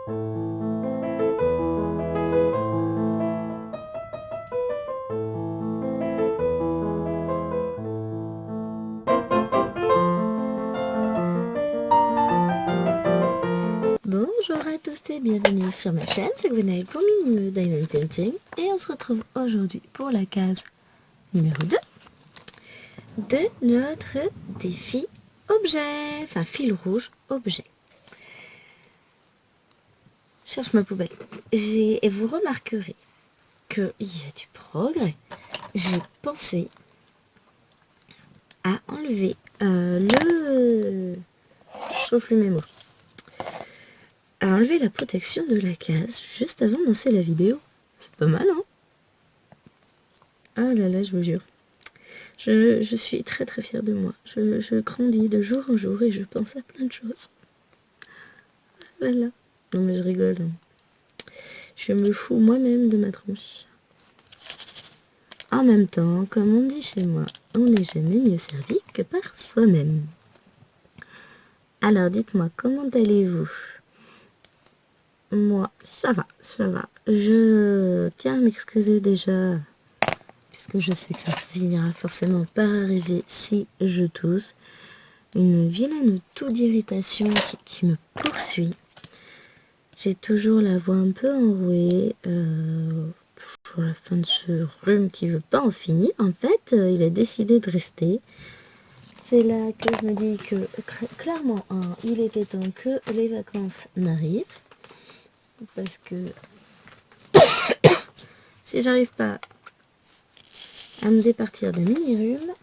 Bonjour à tous et bienvenue sur ma chaîne, c'est Gwenaëlle pour Mini Diamond Painting et on se retrouve aujourd'hui pour la case numéro 2 de notre défi objet, enfin fil rouge objet. Je cherche ma poubelle. Et vous remarquerez qu'il y a du progrès. J'ai pensé à enlever je trouve plus mes mots. À enlever la protection de la case juste avant de lancer la vidéo. C'est pas mal, hein? Ah là là, je vous jure. Je suis très très fière de moi. Je grandis de jour en jour et je pense à plein de choses. Voilà. Non mais je rigole. Je me fous moi-même de ma tronche. En même temps, comme on dit chez moi, on n'est jamais mieux servi que par soi-même. Alors dites-moi, comment allez-vous ? Moi, ça va, ça va. Je tiens à m'excuser déjà, puisque je sais que ça finira forcément par arriver si je tousse. Une vilaine toux d'irritation qui me poursuit. J'ai toujours la voix un peu enrouée. À la fin de ce rhume qui veut pas en finir, en fait, il a décidé de rester. C'est là que je me dis que, clairement, il était temps que les vacances n'arrivent. Parce que si j'arrive pas à me départir de mini-rhume,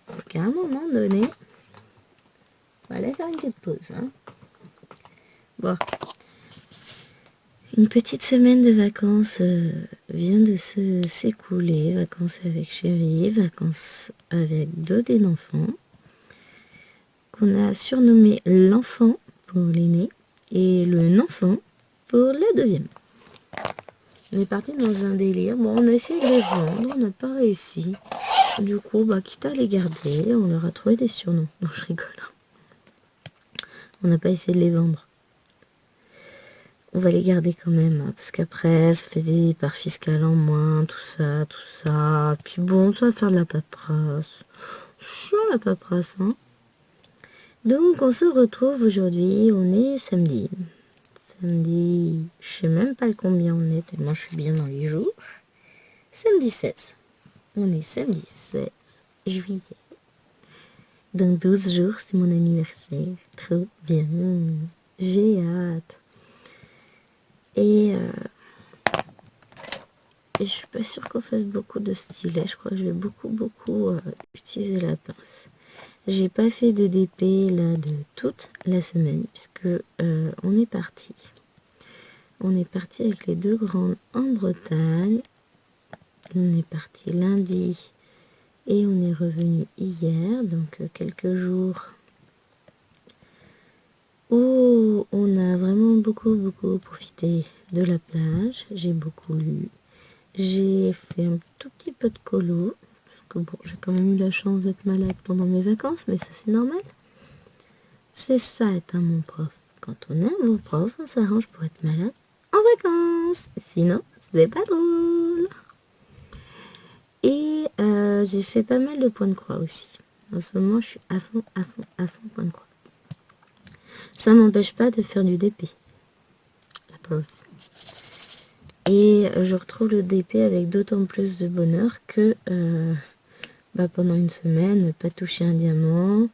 c'est qu'à un moment donné, on va aller faire une petite pause. Hein. Bon, une petite semaine de vacances vient de s'écouler. Vacances avec chérie, vacances avec deux des enfants, qu'on a surnommé l'enfant pour l'aîné et le non-enfant pour la deuxième. On est parti dans un délire. Bon, on a essayé de les vendre, on n'a pas réussi. Du coup, quitte à les garder, on leur a trouvé des surnoms. Non, je rigole. On n'a pas essayé de les vendre. On va les garder quand même, parce qu'après, ça fait des parts fiscales en moins, tout ça. Puis bon, ça va faire de la paperasse. Chiant la paperasse, hein. Donc, on se retrouve aujourd'hui, on est samedi. Samedi, je sais même pas combien on est, tellement je suis bien dans les jours. Samedi 16. On est samedi 16 juillet. Dans 12 jours, c'est mon anniversaire. Trop bien. J'ai hâte. Et je suis pas sûre qu'on fasse beaucoup de stylet. Je crois que je vais beaucoup utiliser la pince. J'ai pas fait de DP là de toute la semaine puisque on est parti. On est parti avec les deux grandes en Bretagne. On est parti lundi et on est revenu hier, donc quelques jours où on a vraiment beaucoup profité de la plage. J'ai beaucoup lu. J'ai fait un tout petit peu de colo. Bon, j'ai quand même eu la chance d'être malade pendant mes vacances, mais ça c'est normal. C'est ça être un bon prof. Quand on est un bon prof, on s'arrange pour être malade en vacances. Sinon, c'est pas drôle. Et j'ai fait pas mal de points de croix aussi. En ce moment, je suis à fond point de croix. Ça m'empêche pas de faire du DP. La pauvre. Et je retrouve le DP avec d'autant plus de bonheur que... pendant une semaine, pas touché un diamant,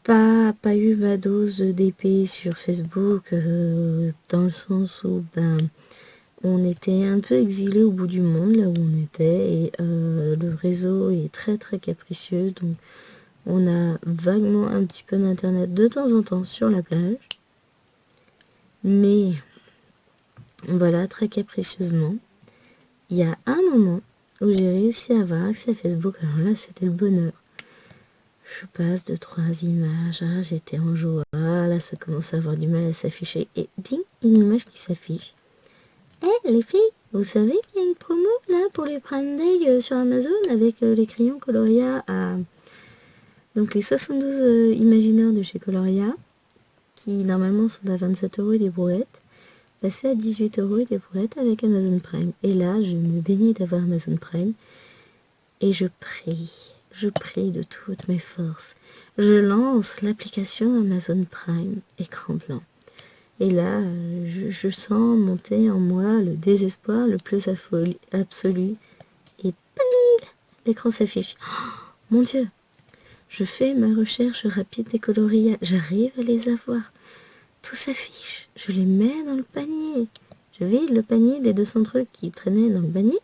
pas eu ma dose d'épée sur Facebook, dans le sens où on était un peu exilé au bout du monde, là où on était, et le réseau est très capricieux, donc on a vaguement un petit peu d'internet de temps en temps sur la plage, mais voilà, très capricieusement, il y a un moment où j'ai réussi à avoir accès à Facebook. Alors là, c'était le bonheur. Je passe de 3 images. Ah, j'étais en joie. Ah, là, ça commence à avoir du mal à s'afficher. Et ding, une image qui s'affiche. Les filles, vous savez qu'il y a une promo là pour les Prime Day sur Amazon avec les crayons Coloria à... Donc les 72 imaginaires de chez Coloria qui normalement sont à 27 € des brouettes, passer à 18 € des brouettes avec Amazon Prime. Et là, je me bénis d'avoir Amazon Prime et je prie de toutes mes forces. Je lance l'application Amazon Prime, écran blanc. Et là, je sens monter en moi le désespoir le plus absolu. Et ping, l'écran s'affiche. Oh, mon Dieu! Je fais ma recherche rapide des coloris. J'arrive à les avoir. Tout s'affiche. Je les mets dans le panier. Je vide le panier des 200 trucs qui traînaient dans le panier.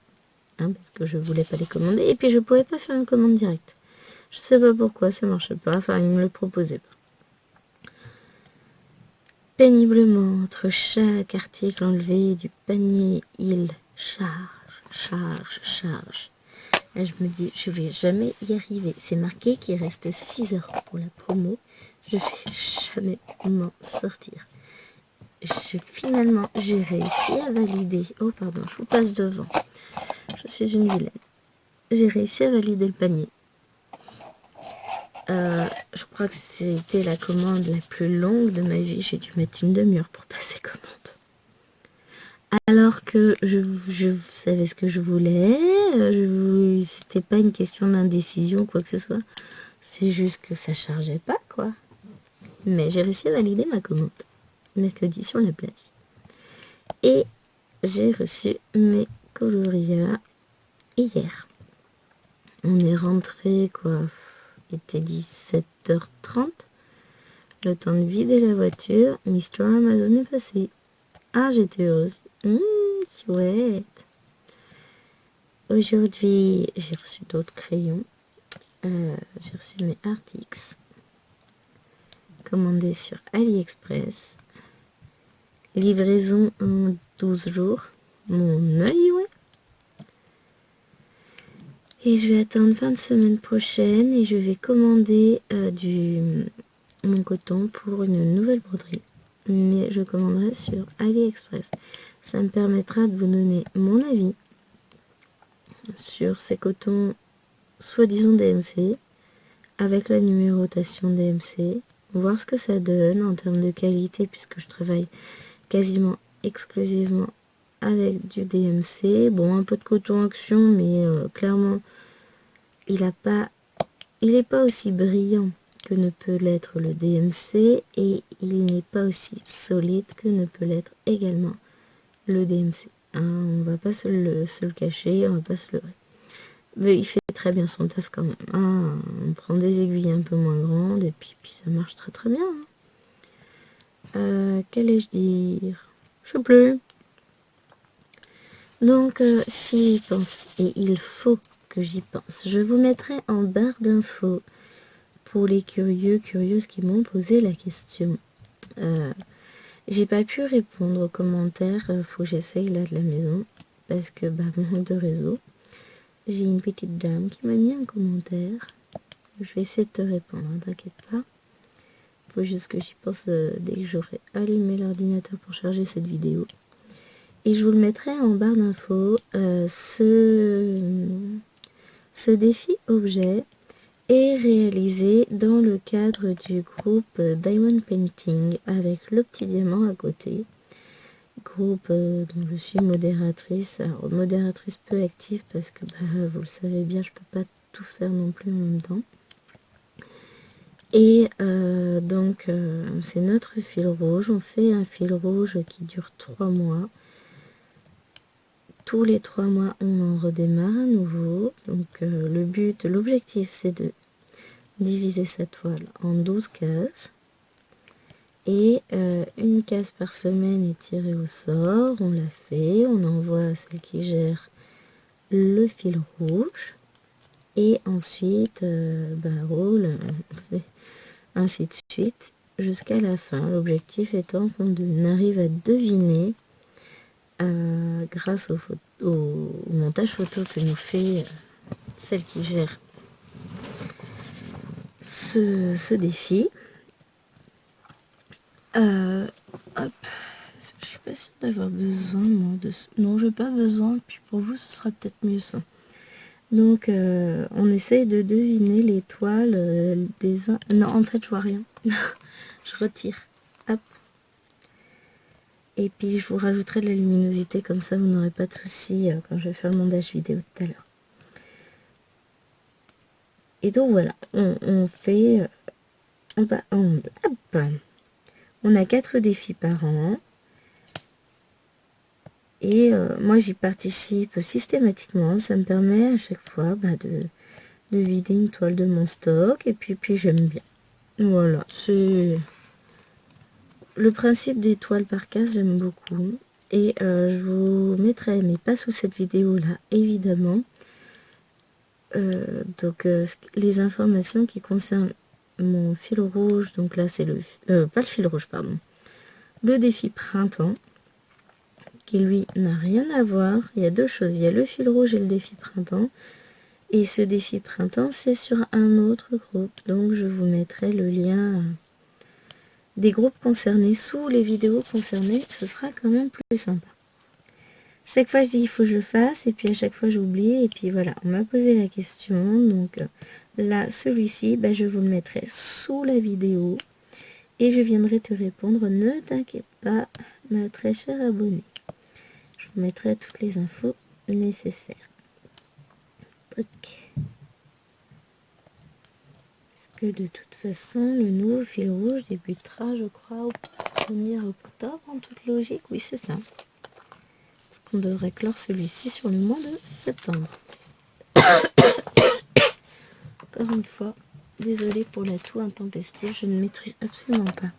Hein, parce que je voulais pas les commander. Et puis je pouvais pas faire une commande directe. Je sais pas pourquoi, ça marchait pas. Enfin, ils me le proposaient pas. Péniblement, entre chaque article enlevé du panier, il charge. Là, je me dis, je vais jamais y arriver. C'est marqué qu'il reste 6 heures pour la promo. Je vais jamais m'en sortir. Finalement, j'ai réussi à valider. Oh, pardon, je vous passe devant. Je suis une vilaine. J'ai réussi à valider le panier. Je crois que c'était la commande la plus longue de ma vie. J'ai dû mettre une demi-heure pour passer commande. Alors que je savais ce que je voulais. C'était pas une question d'indécision ou quoi que ce soit. C'est juste que ça chargeait pas, quoi. Mais j'ai réussi à valider ma commande. Mercredi sur la plage. Et j'ai reçu mes coloria hier. On est rentré, quoi. Il était 17h30. Le temps de vider la voiture. Mister Amazon est passé. Ah, j'étais heureuse. Chouette. Aujourd'hui, j'ai reçu d'autres crayons. J'ai reçu mes Artix. Commandés sur AliExpress. Livraison en 12 jours. Mon œil, ouais. Et je vais attendre fin de semaine prochaine et je vais commander mon coton pour une nouvelle broderie. Mais je commanderai sur AliExpress. Ça me permettra de vous donner mon avis sur ces cotons soi-disant DMC avec la numérotation DMC. Voir ce que ça donne en termes de qualité puisque je travaille quasiment exclusivement avec du DMC. Bon, un peu de coton action, mais clairement, il est pas aussi brillant que ne peut l'être le DMC et il n'est pas aussi solide que ne peut l'être également le DMC. Hein, on va pas se le cacher, on va pas se leurrer. Mais il fait très bien son taf quand même. Hein. On prend des aiguilles un peu moins grandes et puis ça marche très très bien. Hein. Qu'allais-je dire? Je sais plus. Donc, si j'y pense, et il faut que j'y pense, je vous mettrai en barre d'infos pour les curieuses qui m'ont posé la question. J'ai pas pu répondre aux commentaires, faut que j'essaye là de la maison, parce que manque de réseau. J'ai une petite dame qui m'a mis un commentaire. Je vais essayer de te répondre, hein, t'inquiète pas. Faut juste que j'y pense dès que j'aurai allumé l'ordinateur pour charger cette vidéo. Et je vous le mettrai en barre d'infos. Ce défi objet est réalisé dans le cadre du groupe Diamond Painting avec le petit diamant à côté. Groupe dont je suis modératrice. Alors, modératrice peu active parce que vous le savez bien, je peux pas tout faire non plus en même temps. Et donc c'est notre fil rouge. On fait un fil rouge qui dure 3 mois. Tous les 3 mois, on en redémarre à nouveau. Donc l'objectif, c'est de diviser sa toile en 12 cases. Et une case par semaine est tirée au sort. On la fait, on envoie à celle qui gère le fil rouge. Et ensuite, roule, on fait ainsi de suite jusqu'à la fin. L'objectif étant qu'on arrive à deviner grâce au montage photo que nous fait celle qui gère ce défi. Hop, je suis pas sûre d'avoir besoin moi, non, j'ai pas besoin, puis pour vous ce sera peut-être mieux ça. Donc on essaye de deviner les toiles des uns. Non, en fait je vois rien. Je retire. Hop, Et puis je vous rajouterai de la luminosité, comme ça vous n'aurez pas de soucis quand je vais faire le montage vidéo tout à l'heure. Et donc voilà, on fait... on a 4 défis par an. Et moi j'y participe systématiquement. Ça me permet à chaque fois de vider une toile de mon stock. Et puis j'aime bien. Voilà, c'est... Le principe des toiles par case, j'aime beaucoup. Et je vous mettrai, mais pas sous cette vidéo-là, évidemment. Les informations qui concernent mon fil rouge. Donc là, c'est le... pas le fil rouge, pardon. Le défi printemps, qui lui n'a rien à voir. Il y a 2 choses. Il y a le fil rouge et le défi printemps. Et ce défi printemps, c'est sur un autre groupe. Donc je vous mettrai le lien des groupes concernés sous les vidéos concernées. Ce sera quand même plus sympa. Chaque fois je dis il faut que je le fasse. Et puis à chaque fois j'oublie. Et puis voilà, on m'a posé la question. Donc là, celui-ci, je vous le mettrai sous la vidéo. Et je viendrai te répondre. Ne t'inquiète pas, ma très chère abonnée. Je vous mettrai toutes les infos nécessaires. Ok. Parce que de toute façon, le nouveau fil rouge débutera, je crois, au 1er octobre, en toute logique. Oui, c'est ça. Parce qu'on devrait clore celui-ci sur le mois de septembre. Encore une fois, désolée pour la toux intempestive, je ne maîtrise absolument pas.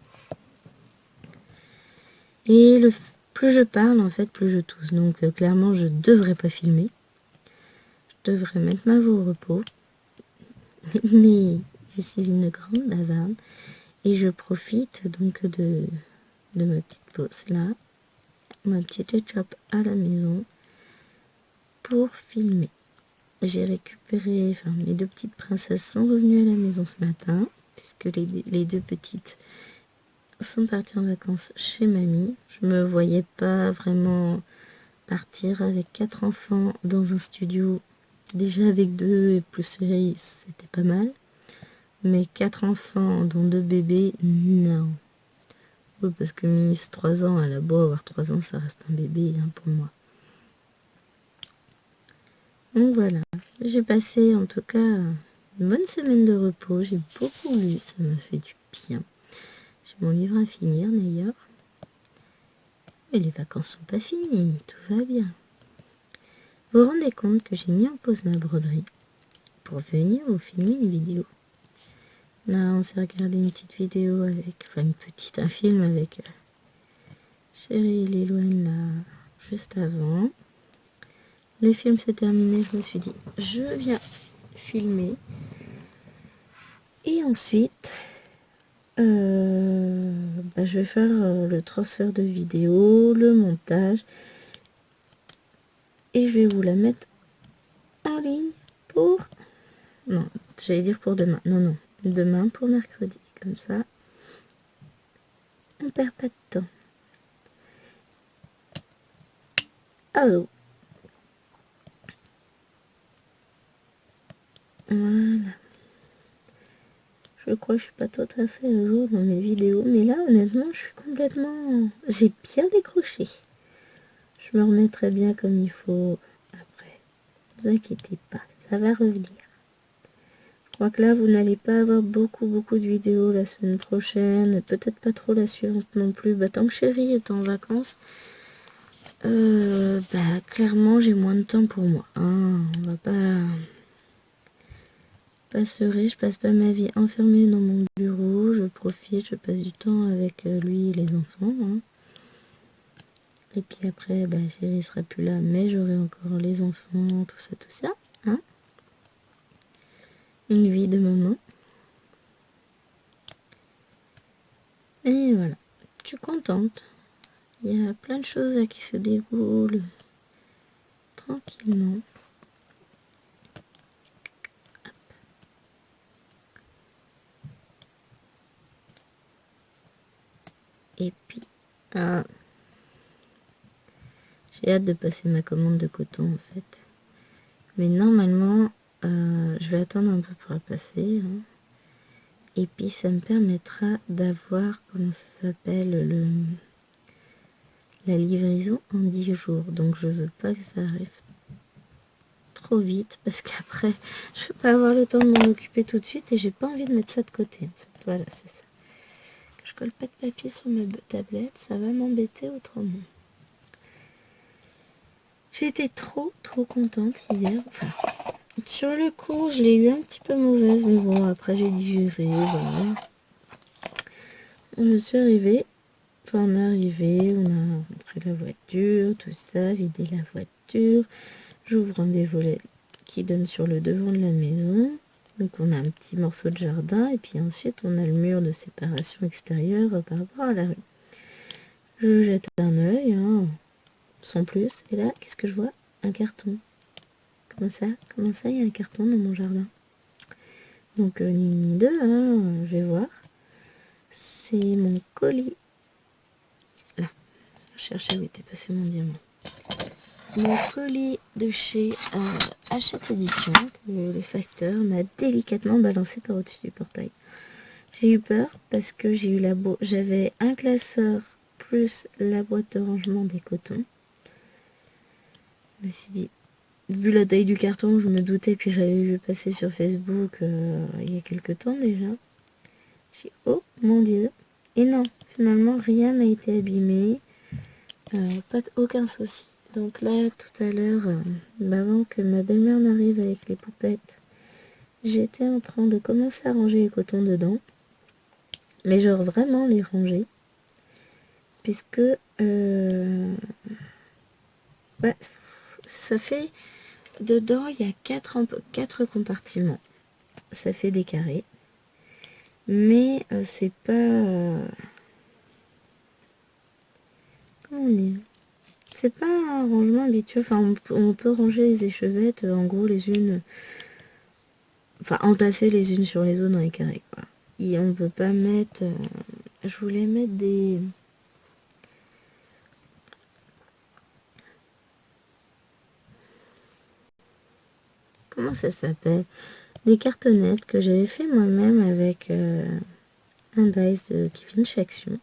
Et plus je parle, en fait, plus je tousse. Donc clairement, je devrais pas filmer. Je devrais mettre ma voix au repos. Mais je suis une grande bavarde. Et je profite donc de ma petite pause là. Ma petite job à la maison. Pour filmer. J'ai récupéré... Enfin, mes 2 petites princesses sont revenues à la maison ce matin. Puisque les 2 petites sont parties en vacances chez mamie. Je me voyais pas vraiment partir avec 4 enfants dans un studio. Déjà avec 2 et plus Chérie, c'était pas mal. Mais 4 enfants dont 2 bébés, non. Oui, parce que Miss 3 ans, elle a beau avoir 3 ans, ça reste un bébé pour moi. Donc voilà, j'ai passé en tout cas une bonne semaine de repos. J'ai beaucoup lu, ça m'a fait du bien. J'ai mon livre à finir d'ailleurs. Et les vacances sont pas finies, tout va bien. Vous vous rendez compte que j'ai mis en pause ma broderie pour venir vous filmer une vidéo. Là, on s'est regardé une petite vidéo avec... Enfin, un film avec Chérie et Lilouane là, juste avant. Le film s'est terminé, je me suis dit, je viens filmer. Et ensuite, je vais faire le transfert de vidéo, le montage. Et je vais vous la mettre en ligne pour... Non, j'allais dire pour demain. Non, demain pour mercredi. Comme ça, on perd pas de temps. Oh. Voilà. Je crois que je suis pas tout à fait à jour dans mes vidéos, mais là honnêtement je suis complètement... J'ai bien décroché. Je me remettrai bien comme il faut après. Ne vous inquiétez pas, ça va revenir. Je crois que là vous n'allez pas avoir beaucoup de vidéos la semaine prochaine, peut-être pas trop la suivante non plus. Tant que Chérie est en vacances, clairement j'ai moins de temps pour moi. On va pas... Je passe pas ma vie enfermée dans mon bureau, je profite, je passe du temps avec lui et les enfants. Et puis après, Chérie sera plus là, mais j'aurai encore les enfants, tout ça. Une vie de maman. Et voilà, je suis contente. Il y a plein de choses là qui se déroulent tranquillement. Et puis, j'ai hâte de passer ma commande de coton en fait. Mais normalement, je vais attendre un peu pour la passer. Et puis ça me permettra d'avoir, comment ça s'appelle, la livraison en 10 jours. Donc je veux pas que ça arrive trop vite parce qu'après je vais pas avoir le temps de m'en occuper tout de suite et j'ai pas envie de mettre ça de côté en fait. Voilà, c'est ça. Que je colle pas de papier sur ma tablette, ça va m'embêter autrement. J'ai été trop contente hier. Enfin, sur le coup, je l'ai eu un petit peu mauvaise, mais bon, après j'ai digéré, voilà. Je suis arrivée, enfin on est arrivé, on a rentré la voiture, tout ça, vidé la voiture. J'ouvre un des volets qui donne sur le devant de la maison. Donc on a un petit morceau de jardin et puis ensuite on a le mur de séparation extérieure par rapport à la rue. Je jette un œil, hein, sans plus. Et là, qu'est-ce que je vois? Un carton. Comment ça, il y a un carton dans mon jardin? Donc ni une ni deux, hein, je vais voir. C'est mon colis. Là, je cherchais où était passé mon diamant. Mon colis de chez Hachette Édition, que le facteur m'a délicatement balancé par au-dessus du portail. J'ai eu peur parce que j'avais un classeur plus la boîte de rangement des cotons. Je me suis dit, vu la taille du carton, je me doutais, puis j'avais vu passer sur Facebook il y a quelques temps déjà. J'ai dit, oh mon Dieu. Et non, finalement, rien n'a été abîmé. Aucun souci. Donc là, tout à l'heure, avant que ma belle-mère n'arrive avec les poupettes, j'étais en train de commencer à ranger les cotons dedans. Mais genre vraiment les ranger. Puisque ça fait... Dedans, il y a quatre compartiments. Ça fait des carrés. Mais c'est pas... comment on dit? C'est pas un rangement habituel. Enfin, on peut ranger les échevettes, en gros, les unes... Enfin, entasser les unes sur les autres dans les carrés, quoi. Et on peut pas mettre... je voulais mettre des... Comment ça s'appelle? Des cartonnettes que j'avais fait moi-même avec un dice qui vient de chez Action.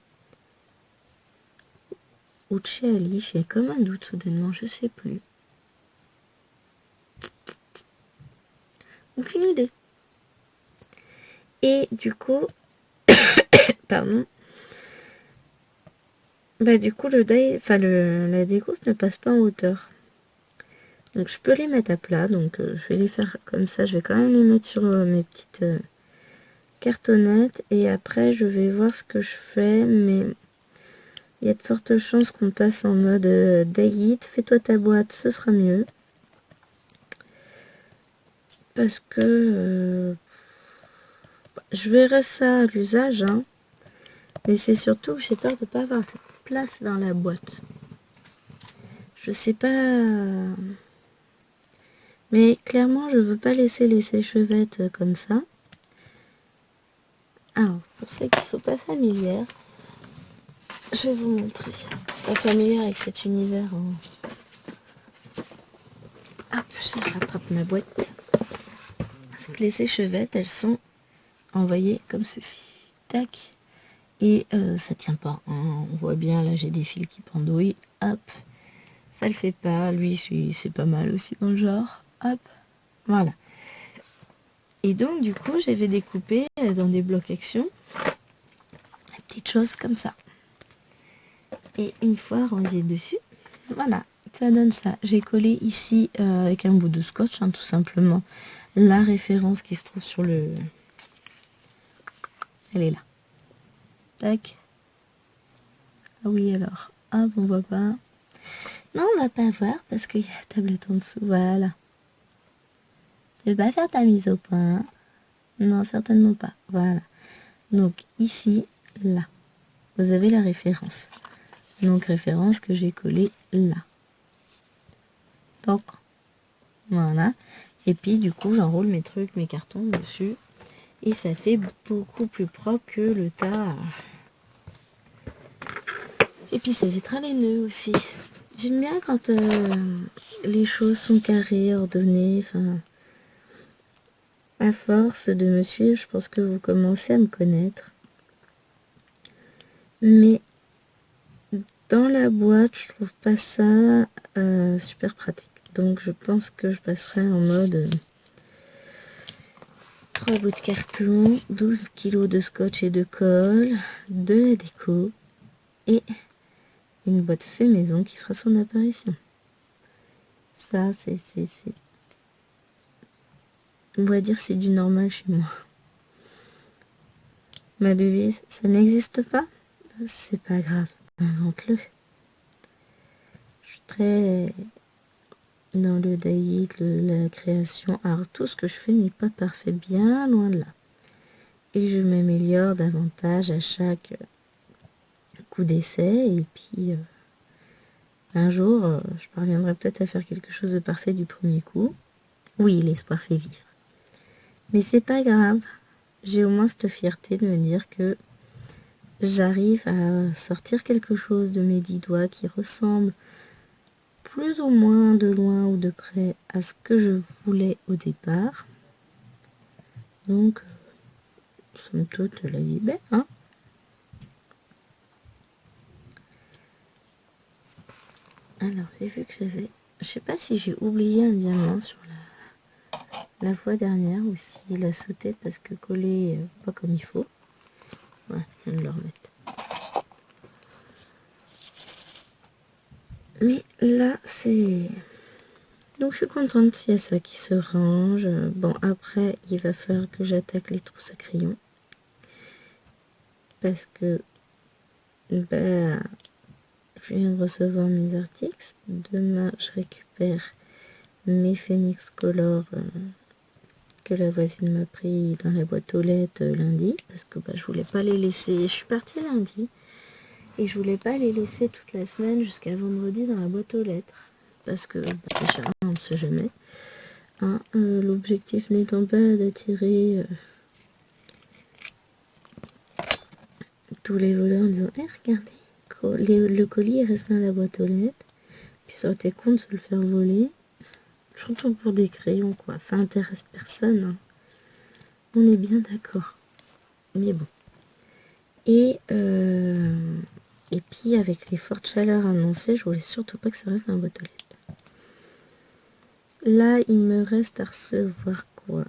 Ou de chez Ali, j'ai comme un doute soudainement, je sais plus. Aucune idée. Et du coup, pardon, bah du coup le die, enfin la découpe ne passe pas en hauteur. Donc je peux les mettre à plat, donc je vais les faire comme ça, je vais quand même les mettre sur mes petites cartonnettes et après je vais voir ce que je fais, mais il y a de fortes chances qu'on passe en mode die, fais-toi ta boîte, ce sera mieux. Parce que je verrai ça à l'usage, hein. Mais c'est surtout que j'ai peur de ne pas avoir cette place dans la boîte. Je sais pas... Mais clairement, je veux pas laisser les séchevettes comme ça. Alors, pour ceux qui ne sont pas familières, je vais vous montrer. Pas familière avec cet univers. Hop, je rattrape ma boîte. C'est que les séchevettes, elles sont envoyées comme ceci. Tac. Et ça tient pas. Hein. On voit bien, là, j'ai des fils qui pendouillent. Hop. Ça le fait pas. Lui, c'est pas mal aussi dans le genre. Hop. Voilà. Et donc, du coup, j'avais découpé dans des blocs action des petites choses comme ça. Et une fois rangé dessus, voilà, ça donne ça. J'ai collé ici avec un bout de scotch, hein, tout simplement, la référence qui se trouve sur le... Elle est là. Tac. Ah oui, alors. Hop, on voit pas. Non, on va pas voir parce qu'il y a la tablette en dessous. Voilà. Tu veux pas faire ta mise au point? Non, certainement pas. Voilà. Donc, ici, là. Vous avez la référence. Donc, référence que j'ai collée là. Donc, voilà. Et puis, du coup, j'enroule mes trucs, mes cartons dessus. Et ça fait beaucoup plus propre que le tas. Et puis, ça évitera les nœuds aussi. J'aime bien quand les choses sont carrées, ordonnées. Enfin, à force de me suivre, je pense que vous commencez à me connaître. Mais dans la boîte, je trouve pas ça super pratique. Donc je pense que je passerai en mode 3 bouts de carton, 12 kilos de scotch et de colle, de la déco et une boîte fait maison qui fera son apparition. Ça, on va dire c'est du normal chez moi. Ma devise, ça n'existe pas, c'est pas grave, invente-le. Je suis très dans le daït, la création, art, tout ce que je fais n'est pas parfait, bien loin de là. Et je m'améliore davantage à chaque coup d'essai, et puis un jour, je parviendrai peut-être à faire quelque chose de parfait du premier coup. Oui, l'espoir fait vivre. Mais c'est pas grave, j'ai au moins cette fierté de me dire que j'arrive à sortir quelque chose de mes 10 doigts qui ressemble plus ou moins de loin ou de près à ce que je voulais au départ. Donc, somme toute, la vie est belle, hein. Alors, j'ai vu que j'avais... Je sais pas si j'ai oublié un diamant sur la fois dernière ou s'il a sauté parce que collé pas comme il faut. Ouais, je viens de le remettre. Mais là, c'est... Donc je suis contente, il y a ça qui se range. Bon, après, il va falloir que j'attaque les trousses à crayon. Parce que bah, je viens de recevoir mes articles. Demain, je récupère mes Phoenix Color que la voisine m'a pris dans la boîte aux lettres lundi. Parce que je voulais pas les laisser. Je suis partie lundi. Et je voulais pas les laisser toute la semaine jusqu'à vendredi dans la boîte aux lettres. Parce que déjà, on ne sait jamais. Hein, l'objectif n'étant pas d'attirer tous les voleurs en disant regardez, le colis est resté dans la boîte aux lettres. Puis ça aurait été con de se le faire voler. Surtout pour des crayons, quoi. Ça intéresse personne. Hein. On est bien d'accord. Mais bon. Et puis, avec les fortes chaleurs annoncées, je voulais surtout pas que ça reste dans la boîte aux lettres. Là, il me reste à recevoir quoi?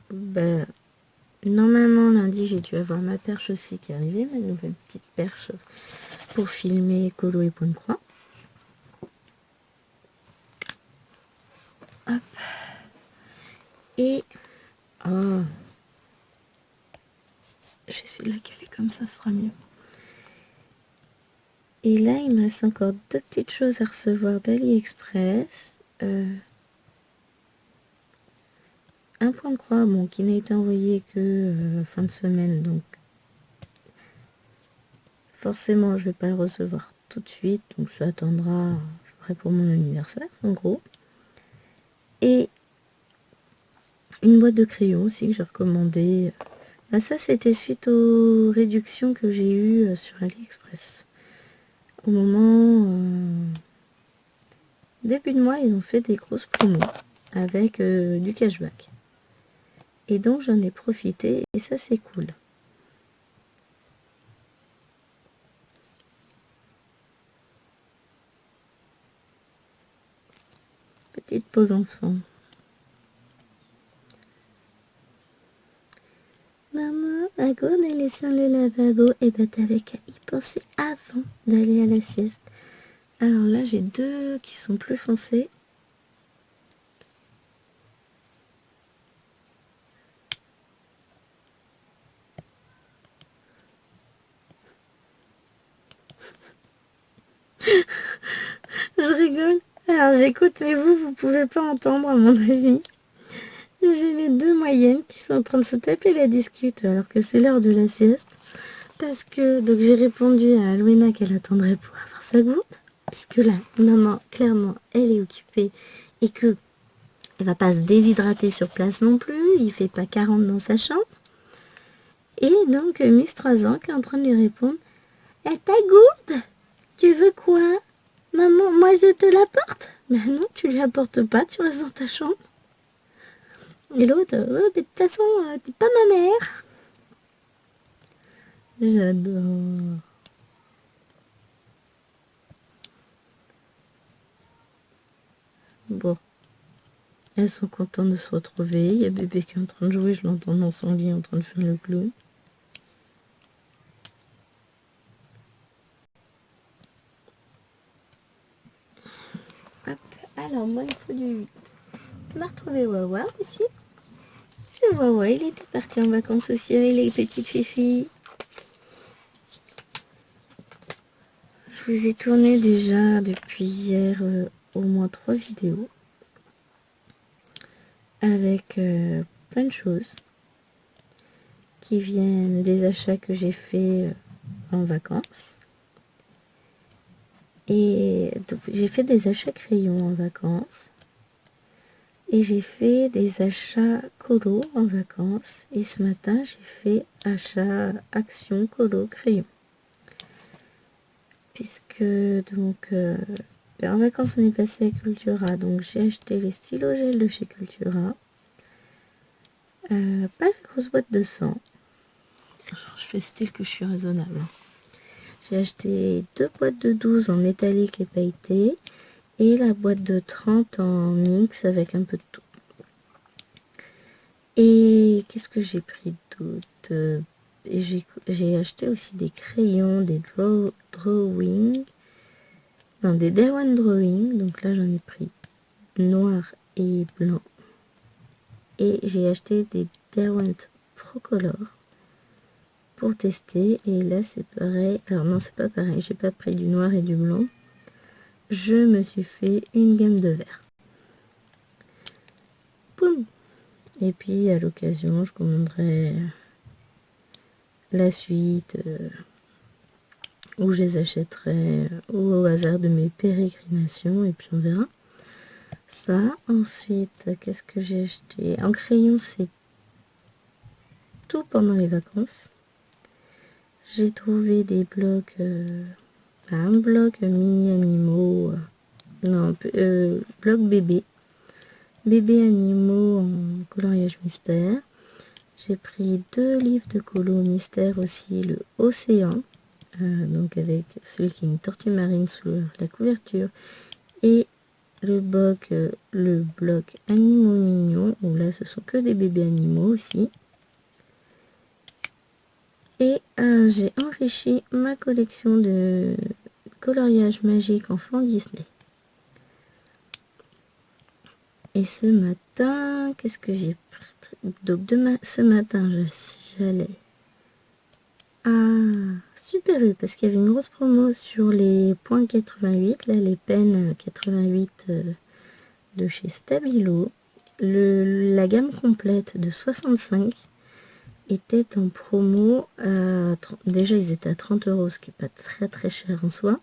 Normalement, lundi, j'ai dû avoir ma perche aussi qui est arrivée, ma nouvelle petite perche pour filmer colo et point de croix. Hop. Et... Oh. Je vais essayer de la caler comme ça, ce sera mieux. Et là, il me reste encore 2 petites choses à recevoir d'AliExpress. Un point de croix, bon, qui n'a été envoyé que fin de semaine, donc forcément, je vais pas le recevoir tout de suite, donc ça attendra, je ferai pour mon anniversaire, en gros. Et une boîte de crayons aussi que j'ai recommandé. Ça, c'était suite aux réductions que j'ai eues sur AliExpress. Au moment... début de mois, ils ont fait des grosses promos avec du cashback. Et donc, j'en ai profité et ça, c'est cool. Petite pause enfant. Maman, à quoi on est laissé dans le lavabo? Et t'avais qu'à y penser avant d'aller à la sieste. Alors là, j'ai 2 qui sont plus foncés. Je rigole. Alors j'écoute, mais vous pouvez pas entendre à mon avis. J'ai les 2 moyennes qui sont en train de se taper la discute alors que c'est l'heure de la sieste. Parce que, donc j'ai répondu à Alwena qu'elle attendrait pour avoir sa gourde. Puisque là, maman, clairement, elle est occupée et que elle va pas se déshydrater sur place non plus. Il fait pas 40 dans sa chambre. Et donc, Miss 3 ans qui est en train de lui répondre. Ta gourde? Tu veux quoi? Maman, moi je te l'apporte. Mais non, tu lui apportes pas, tu restes dans ta chambre. Et l'autre, mais de toute façon, t'es pas ma mère. J'adore. Bon, elles sont contentes de se retrouver. Il y a bébé qui est en train de jouer, je l'entends dans son lit en train de faire le clown. Hop, alors moi il faut du 8. On a retrouvé Wawa aussi. Et Wawa, il était parti en vacances aussi avec les petites filles. Je vous ai tourné déjà depuis hier au moins 3 vidéos avec plein de choses qui viennent des achats que j'ai fait en vacances. Et donc, j'ai fait des achats crayons en vacances. Et j'ai fait des achats colo en vacances. Et ce matin, j'ai fait achat action colo crayon. Puisque donc en vacances on est passé à Cultura. Donc j'ai acheté les stylos gel de chez Cultura. Pas la grosse boîte de 100. Je fais style que je suis raisonnable. J'ai acheté 2 boîtes de 12 en métallique et pailleté. Et la boîte de 30 en mix avec un peu de tout. Et qu'est-ce que j'ai pris d'autre? J'ai acheté aussi des crayons, des drawing. Non, des Day One Drawing. Donc là, j'en ai pris noir et blanc. Et j'ai acheté des Day One Procolor pour tester. Et là, c'est pareil. Alors non, c'est pas pareil. J'ai pas pris du noir et du blanc. Je me suis fait une gamme de vert. Boum! Et puis, à l'occasion, je commanderai la suite où je les achèterai au hasard de mes pérégrinations. Et puis, on verra. Ça, ensuite, qu'est-ce que j'ai acheté? En crayon, c'est tout pendant les vacances. J'ai trouvé des blocs, un bloc mini animaux, non, bloc bébé animaux en coloriage mystère. J'ai pris 2 livres de colo mystère aussi, le Océan, donc avec celui qui est une tortue marine sous la couverture, et le bloc animaux mignons, où là ce sont que des bébés animaux aussi. Et j'ai enrichi ma collection de coloriage magique enfant Disney. Et ce matin, qu'est-ce que j'ai pris? Donc ce matin, j'allais à Super U parce qu'il y avait une grosse promo sur les points 88, là les pens 88 de chez Stabilo. La gamme complète de 65 était en promo. Déjà, ils étaient à 30 €, ce qui n'est pas très très cher en soi.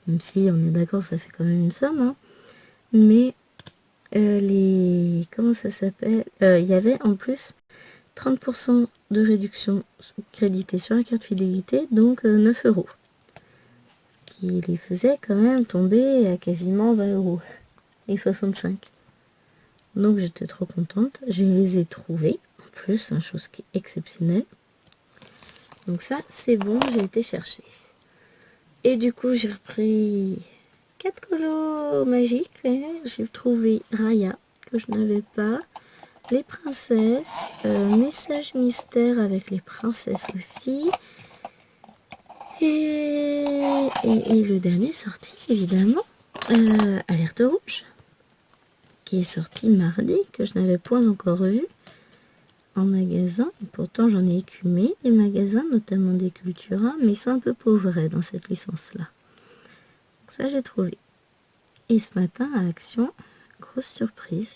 Même si on est d'accord, ça fait quand même une somme. Hein. Mais comment ça s'appelle? Il y avait en plus 30% de réduction créditée sur la carte fidélité, donc 9 €. Ce qui les faisait quand même tomber à quasiment 20 € et 65. Donc j'étais trop contente. Je les ai trouvés. En plus, une chose qui est exceptionnelle. Donc ça, c'est bon, j'ai été chercher. Et du coup, j'ai repris 4 colos magiques. J'ai trouvé Raya, que je n'avais pas. Les princesses. Message mystère avec les princesses aussi. Et le dernier sorti, évidemment, Alerte Rouge, qui est sorti mardi, que je n'avais point encore vu en magasin. Et pourtant, j'en ai écumé des magasins, notamment des Cultura, mais ils sont un peu pauvrés dans cette licence-là. Donc ça, j'ai trouvé. Et ce matin, à Action, grosse surprise,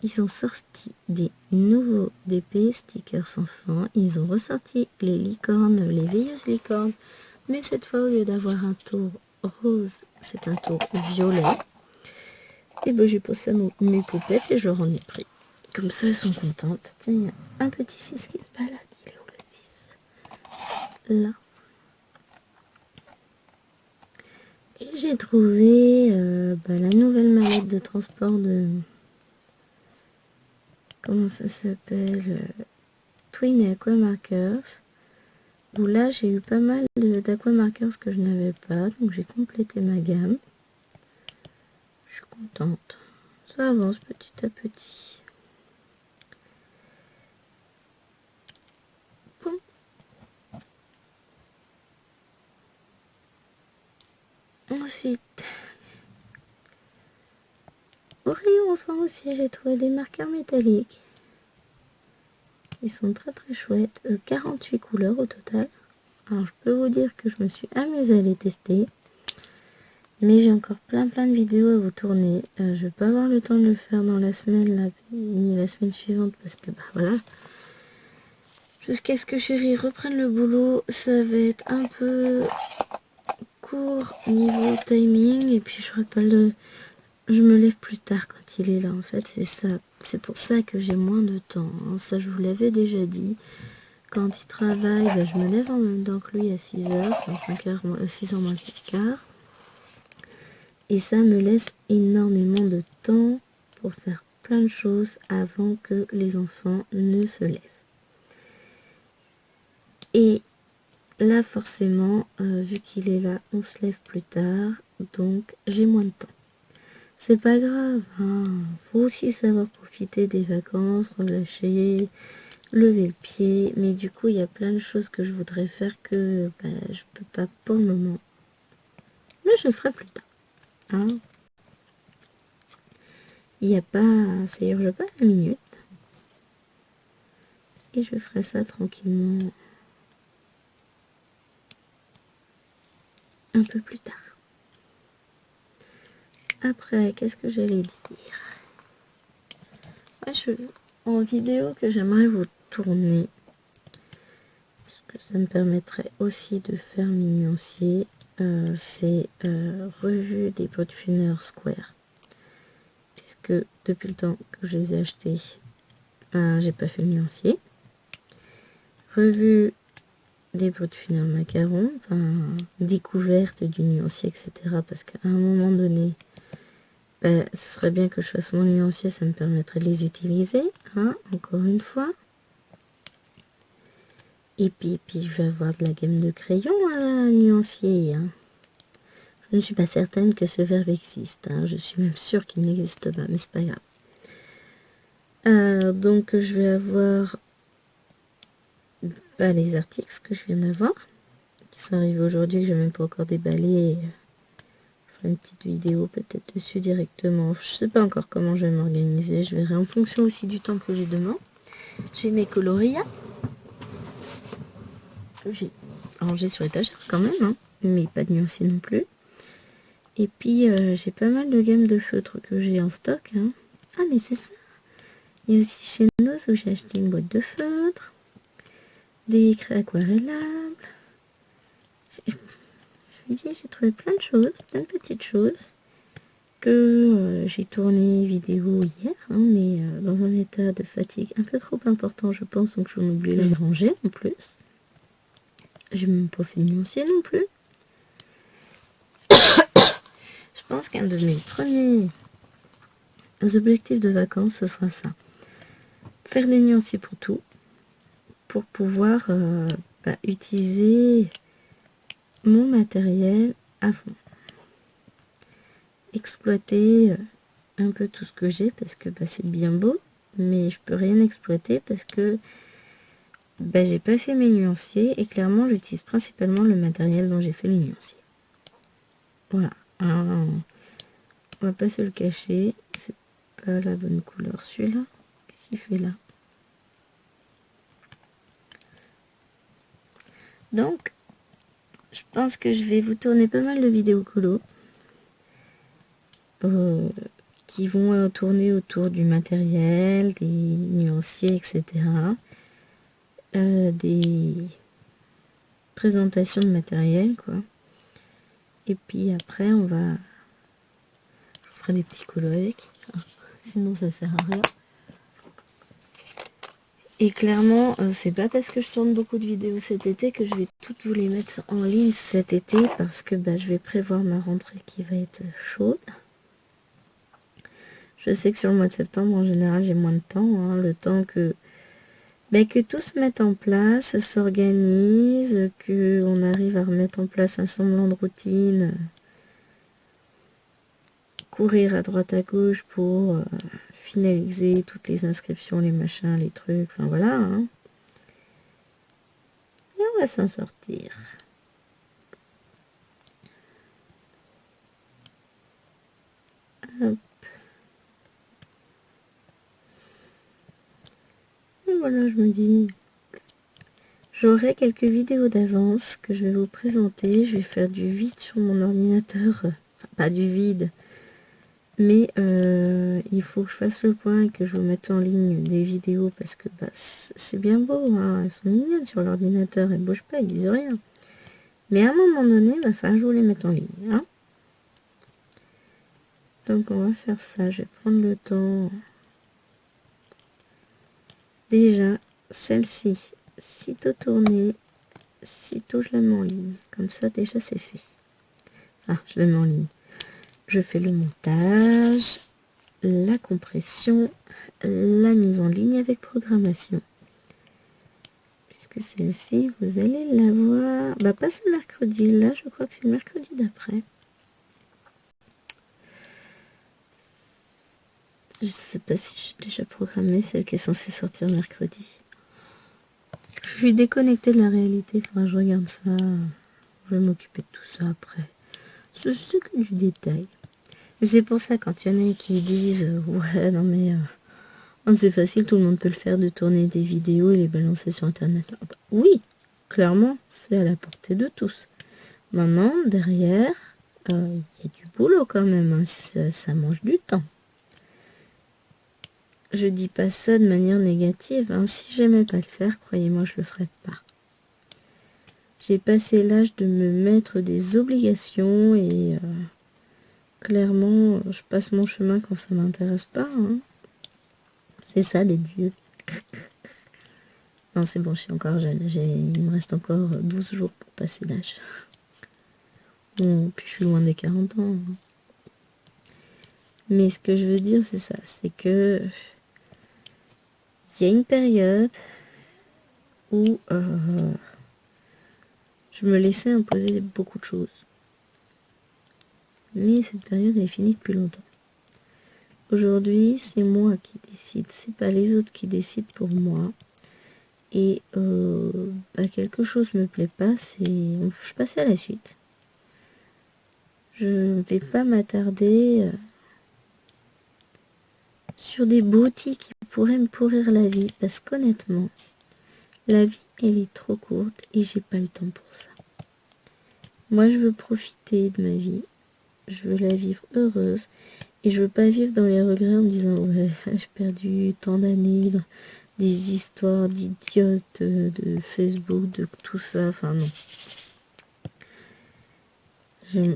ils ont sorti des nouveaux DP stickers enfants. Ils ont ressorti les licornes, les veilleuses licornes. Mais cette fois, au lieu d'avoir un tour rose, c'est un tour violet. Et ben j'ai posé mes poupettes et je leur en ai pris. Comme ça, elles sont contentes. Tiens, il y a un petit 6 qui se balade. Il est où le 6? Là. Et j'ai trouvé la nouvelle mallette de transport de... Comment ça s'appelle? Twin et Aquamarkers. Où là, j'ai eu pas mal d'Aquamarkers que je n'avais pas. Donc j'ai complété ma gamme. suis contente. Ça avance petit à petit. Bon. Ensuite, au rayon enfant aussi, j'ai trouvé des marqueurs métalliques. Ils sont très très chouettes. 48 couleurs au total. Alors je peux vous dire que je me suis amusée à les tester. Mais j'ai encore plein de vidéos à vous tourner. Je vais pas avoir le temps de le faire dans la semaine là, ni la semaine suivante parce que bah voilà. Jusqu'à ce que chérie reprenne le boulot, ça va être un peu court niveau timing. Et puis j'aurai pas le... Je me lève plus tard quand il est là en fait, c'est ça. C'est pour ça que j'ai moins de temps. Hein. Ça je vous l'avais déjà dit. Quand il travaille, bah, je me lève en même temps que lui à 6h, 6h moins le quart. Et ça me laisse énormément de temps pour faire plein de choses avant que les enfants ne se lèvent. Et là, forcément, vu qu'il est là, on se lève plus tard, donc j'ai moins de temps. C'est pas grave, hein. Faut aussi savoir profiter des vacances, relâcher, lever le pied. Mais du coup, il y a plein de choses que je voudrais faire que bah, je peux pas pour le moment. Mais je le ferai plus tard. Hein. Il n'y a pas, ça urge pas la minute. Et je ferai ça tranquillement un peu plus tard. Après, qu'est-ce que j'allais dire? En vidéo que j'aimerais vous tourner, parce que ça me permettrait aussi de faire mes nuanciers, c'est revue des Potfuners Square. Puisque depuis le temps que je les ai achetés, j'ai pas fait le nuancier. Revue des Potfuners Macarons, enfin découverte du nuancier, etc. Parce qu'à un moment donné, bah, ce serait bien que je fasse mon nuancier, ça me permettrait de les utiliser, hein, encore une fois. Et puis je vais avoir de la gamme de crayons à nuancier. Hein. Je ne suis pas certaine que ce verbe existe. Hein. Je suis même sûre qu'il n'existe pas, mais c'est pas grave. Donc je vais avoir les articles que je viens d'avoir, qui sont arrivés aujourd'hui, que je n'ai même pas encore déballé. Je ferai une petite vidéo peut-être dessus directement. Je sais pas encore comment je vais m'organiser. Je verrai en fonction aussi du temps que j'ai demain. J'ai mes coloris que j'ai rangés sur étagère quand même, hein, mais pas de nuancier non plus. Et puis j'ai pas mal de gammes de feutres que j'ai en stock. Hein. Ah mais c'est ça. Il y a aussi chez Nos où j'ai acheté une boîte de feutres, des craies aquarellables. Je vous dis, j'ai trouvé plein de choses, plein de petites choses que j'ai tourné vidéo hier, hein, mais dans un état de fatigue un peu trop important, je pense, donc je m'oublie de les ranger en plus. J'ai même pas fait de nuancier non plus. Je pense qu'un de mes premiers objectifs de vacances, ce sera ça. Faire des nuanciers pour tout, pour pouvoir utiliser mon matériel à fond. Exploiter un peu tout ce que j'ai, parce que c'est bien beau, mais je peux rien exploiter parce que j'ai pas fait mes nuanciers, et clairement j'utilise principalement le matériel dont j'ai fait les nuanciers. Voilà. Alors, on va pas se le cacher, c'est pas la bonne couleur celui-là. Qu'est-ce qu'il fait là? Donc, je pense que je vais vous tourner pas mal de vidéos colo qui vont tourner autour du matériel, des nuanciers, etc. Des présentations de matériel, quoi. Et puis après, je ferai des petits colos avec. Sinon, ça sert à rien. Et clairement, c'est pas parce que je tourne beaucoup de vidéos cet été que je vais toutes vous les mettre en ligne cet été, parce que je vais prévoir ma rentrée qui va être chaude. Je sais que sur le mois de septembre, en général, j'ai moins de temps, hein, le temps que tout se mette en place, s'organise, qu'on arrive à remettre en place un semblant de routine courir à droite à gauche pour finaliser toutes les inscriptions, les machins, les trucs, enfin voilà. Hein. Et on va s'en sortir. Hop. Et voilà, je me dis, j'aurai quelques vidéos d'avance que je vais vous présenter. Je vais faire du vide sur mon ordinateur. Enfin, pas du vide. Mais il faut que je fasse le point et que je vous mette en ligne des vidéos parce que bah, c'est bien beau. Hein. Elles sont mignonnes sur l'ordinateur. Elles ne bougent pas, elles disent rien. Mais à un moment donné, il va falloir que je vous les mette en ligne. Hein. Donc on va faire ça. Je vais prendre le temps. Déjà, celle-ci, sitôt tournée, sitôt je la mets en ligne. Comme ça, déjà, c'est fait. Ah, je la mets en ligne. Je fais le montage, la compression, la mise en ligne avec programmation. Puisque celle-ci, vous allez la voir. Bah, pas ce mercredi, là, je crois que c'est le mercredi d'après. Je sais pas si j'ai déjà programmé celle qui est censée sortir mercredi. Je suis déconnectée de la réalité, faudra que je regarde ça. Je vais m'occuper de tout ça après. C'est que du détail. Et c'est pour ça, quand il y en a qui disent ouais, non mais c'est facile, tout le monde peut le faire, de tourner des vidéos et les balancer sur internet. Ah bah, oui, clairement, c'est à la portée de tous. Maintenant, derrière, il y a du boulot quand même, hein, ça mange du temps. Je dis pas ça de manière négative, hein. Si j'aimais pas le faire, croyez-moi, je le ferais pas. J'ai passé l'âge de me mettre des obligations et clairement, je passe mon chemin quand ça m'intéresse pas. Hein. C'est ça d'être vieux. Non, c'est bon, je suis encore jeune. Il me reste encore 12 jours pour passer l'âge. Bon, puis je suis loin des 40 ans. Hein. Mais ce que je veux dire, c'est ça. C'est que il y a une période où je me laissais imposer beaucoup de choses. Mais cette période est finie depuis longtemps. Aujourd'hui, c'est moi qui décide, c'est pas les autres qui décident pour moi. Et quelque chose me plaît pas, je passe à la suite. Je ne vais pas m'attarder sur des beautés qui pourraient me pourrir la vie, parce qu'honnêtement, la vie, elle est trop courte et j'ai pas le temps pour ça. Moi, je veux profiter de ma vie, je veux la vivre heureuse, et je veux pas vivre dans les regrets en me disant ouais, j'ai perdu tant d'années dans des histoires d'idiotes de Facebook, de tout ça, enfin non.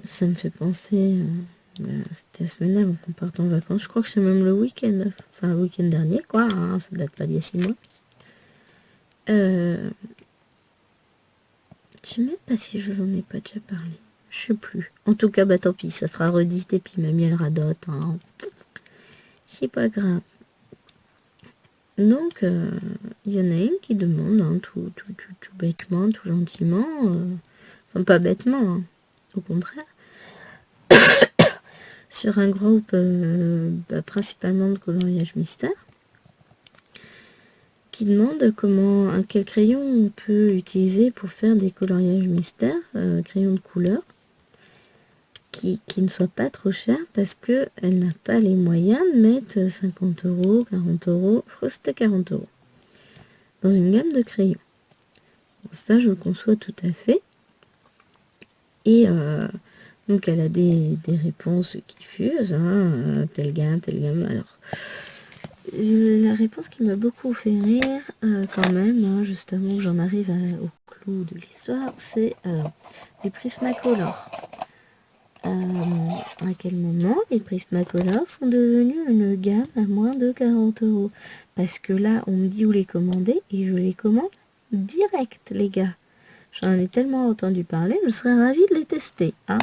Ça me fait penser, c'était la semaine avant qu'on parte en vacances, je crois que c'est même le week-end, enfin le week-end dernier quoi, hein, ça date pas d'il y a 6 mois. Je sais même pas si je vous en ai pas déjà parlé. Je sais plus. En tout cas, bah tant pis, ça fera redite et puis mamie elle radote. Hein. C'est pas grave. Donc, il y en a une qui demande, hein, tout bêtement, tout gentiment, enfin pas bêtement, hein, au contraire, sur un groupe principalement de coloriage mystère, qui demande quel crayon on peut utiliser pour faire des coloriages mystères, crayon de couleur, qui ne soit pas trop cher parce qu'elle n'a pas les moyens de mettre 50 €, 40 €, je crois que c'était 40 € dans une gamme de crayons. Bon, ça, je le conçois tout à fait. Et donc, elle a des réponses qui fusent, hein, telle gamme. Alors, la réponse qui m'a beaucoup fait rire, quand même, hein, juste avant que j'en arrive au clou de l'histoire, c'est les Prismacolor. À quel moment les Prismacolor sont devenus une gamme à moins de 40 €? Parce que là, on me dit où les commander et je les commande direct, les gars. J'en ai tellement entendu parler, je serais ravie de les tester. Hein.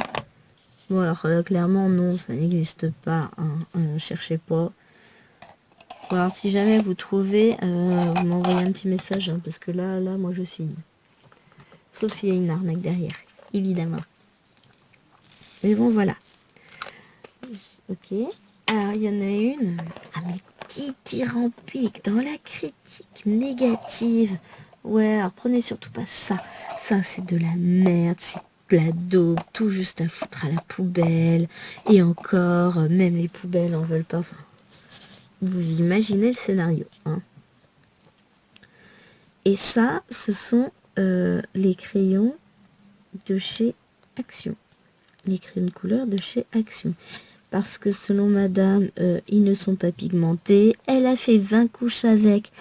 Bon, alors clairement, non, ça n'existe pas. Hein, cherchez pas. Bon, alors si jamais vous trouvez, vous m'envoyez un petit message, hein, parce que là, moi je signe. Sauf s'il y a une arnaque derrière, évidemment. Mais bon, voilà. Ok. Alors, il y en a une, mais qui tire en pique dans la critique négative. Ouais, alors prenez surtout pas ça. Ça, c'est de la merde, c'est de la daube, tout juste à foutre à la poubelle. Et encore, même les poubelles en veulent pas. Enfin, vous imaginez le scénario, hein. Et ça, ce sont les crayons de chez Action. Les crayons de couleur de chez Action. Parce que selon madame, ils ne sont pas pigmentés. Elle a fait 20 couches avec.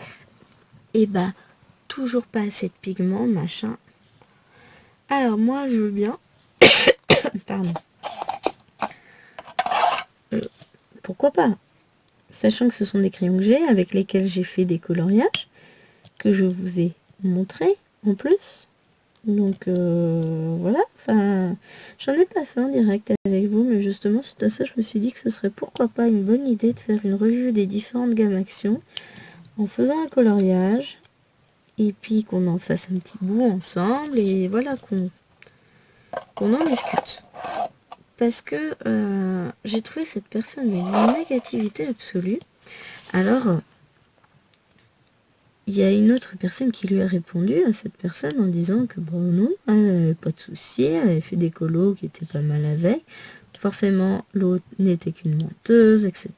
Et bah, toujours pas assez de pigment, machin. Alors moi, je veux bien. Pardon. Pourquoi pas? Sachant que ce sont des crayons que j'ai, avec lesquels j'ai fait des coloriages, que je vous ai montré en plus. Donc voilà, enfin, j'en ai pas fait en direct avec vous, mais justement, suite à ça, je me suis dit que ce serait pourquoi pas une bonne idée de faire une revue des différentes gammes Action en faisant un coloriage et puis qu'on en fasse un petit bout ensemble et voilà, qu'on en discute. Parce que j'ai trouvé cette personne une négativité absolue. Alors, il y a une autre personne qui lui a répondu à cette personne en disant que bon non, elle n'avait pas de souci, elle avait fait des colos qui étaient pas mal avec. Forcément, l'autre n'était qu'une menteuse, etc.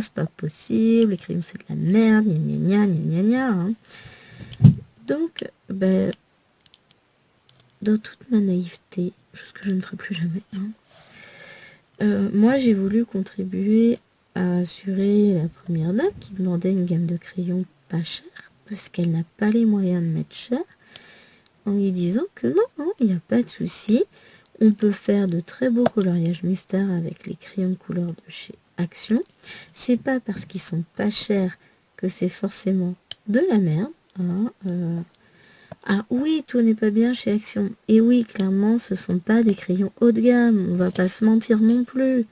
C'est pas possible, les crayons c'est de la merde, gna gna gna gna gna, hein. Donc, ben, dans toute ma naïveté, chose que je ne ferai plus jamais, hein, moi j'ai voulu contribuer à assurer la première dame qui demandait une gamme de crayons pas chère, parce qu'elle n'a pas les moyens de mettre cher, en lui disant que non, il n'y a pas de souci, on peut faire de très beaux coloriages mystères avec les crayons de couleur de chez Action. C'est pas parce qu'ils sont pas chers que c'est forcément de la merde, hein, ah oui, tout n'est pas bien chez Action. Et oui, clairement, ce sont pas des crayons haut de gamme, on va pas se mentir non plus.